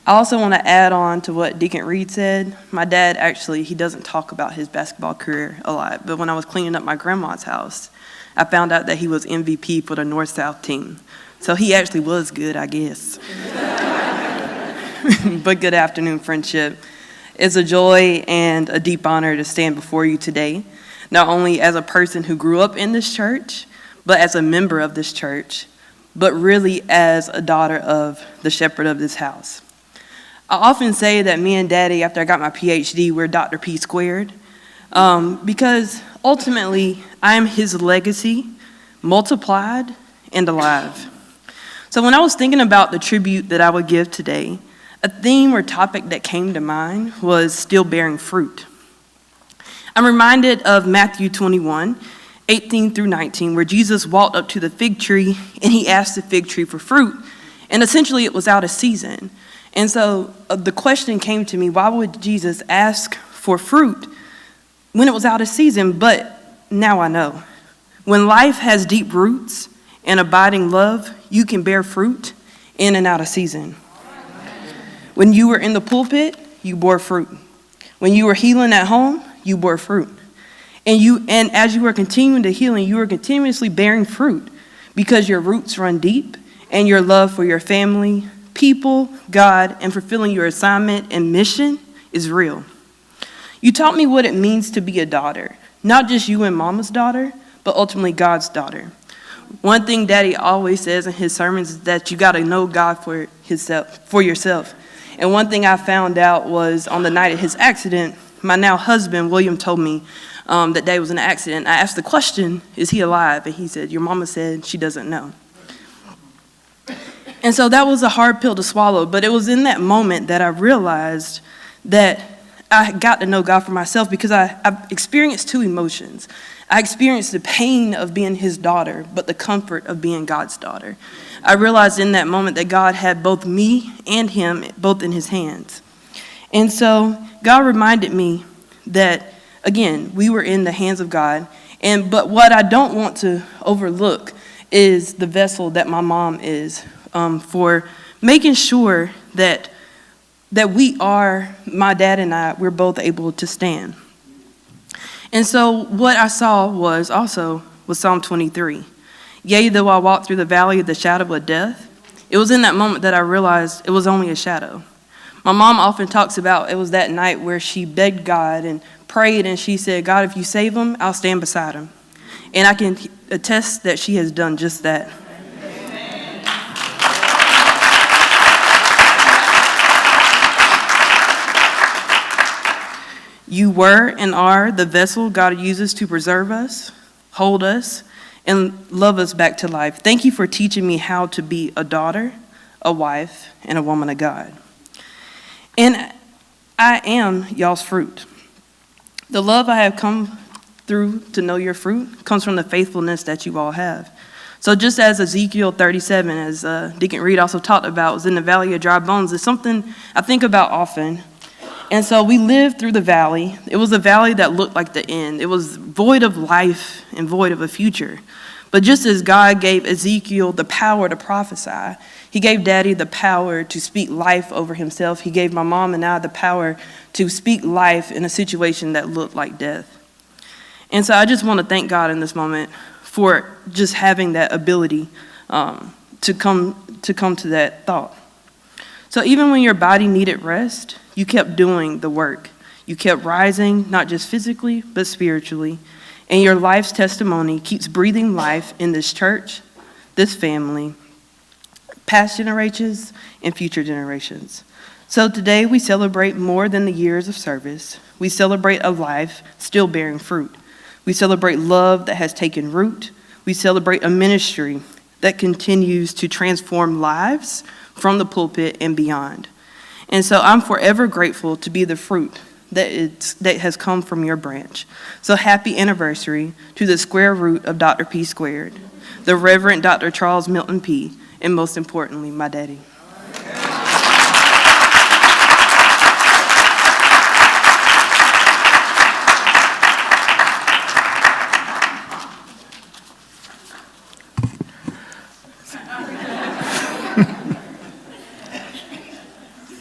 I also want to add on to what Deacon Reed said. My dad actually, he doesn't talk about his basketball career a lot, but when I was cleaning up my grandma's house, I found out that he was MVP for the North-South team. So he actually was good, I guess. But good afternoon, friendship. It's a joy and a deep honor to stand before you today, not only as a person who grew up in this church, but as a member of this church, but really as a daughter of the shepherd of this house. I often say that me and Daddy, after I got my PhD, we're Dr. P squared, because ultimately I am his legacy, multiplied and alive. So when I was thinking about the tribute that I would give today, a theme or topic that came to mind was still bearing fruit. I'm reminded of Matthew 21, 18 through 19, where Jesus walked up to the fig tree and he asked the fig tree for fruit. And essentially it was out of season. And so the question came to me, why would Jesus ask for fruit when it was out of season? But now I know. When life has deep roots and abiding love, you can bear fruit in and out of season. When you were in the pulpit, you bore fruit. When you were healing at home, you bore fruit. And as you were continuing to heal, you were continuously bearing fruit because your roots run deep and your love for your family, people, God, and fulfilling your assignment and mission is real. You taught me what it means to be a daughter, not just you and mama's daughter, but ultimately God's daughter. One thing Daddy always says in his sermons is that you got to know God for yourself. And one thing I found out was on the night of his accident, my now husband, William, told me that Daddy was in an accident. I asked the question, is he alive? And he said, your mama said she doesn't know. And so that was a hard pill to swallow, but it was in that moment that I realized that I got to know God for myself because I've experienced two emotions. I experienced the pain of being his daughter, but the comfort of being God's daughter. I realized in that moment that God had both me and him both in his hands. And so God reminded me that, again, we were in the hands of God. But what I don't want to overlook is the vessel that my mom is for making sure that we are, my dad and I, we're both able to stand. And so what I saw was Psalm 23. Yea, though I walk through the valley of the shadow of death, it was in that moment that I realized it was only a shadow. My mom often talks about it was that night where she begged God and prayed and she said, God, if you save him, I'll stand beside him. And I can attest that she has done just that. You were and are the vessel God uses to preserve us, hold us, and love us back to life. Thank you for teaching me how to be a daughter, a wife, and a woman of God. And I am y'all's fruit. The love I have come through to know your fruit comes from the faithfulness that you all have. So just as Ezekiel 37, as Deacon Reed also talked about, was in the valley of dry bones, is something I think about often. And so we lived through the valley. It was a valley that looked like the end. It was void of life and void of a future. But just as God gave Ezekiel the power to prophesy, he gave Daddy the power to speak life over himself. He gave my mom and I the power to speak life in a situation that looked like death. And so I just want to thank God in this moment for just having that ability to come to that thought. So even when your body needed rest, you kept doing the work. You kept rising, not just physically, but spiritually. And your life's testimony keeps breathing life in this church, this family, past generations, and future generations. So today we celebrate more than the years of service. We celebrate a life still bearing fruit. We celebrate love that has taken root. We celebrate a ministry that continues to transform lives from the pulpit and beyond. And so I'm forever grateful to be the fruit that has come from your branch. So happy anniversary to the square root of Dr. P squared, the Reverend Dr. Charles Milton P., and most importantly, my daddy.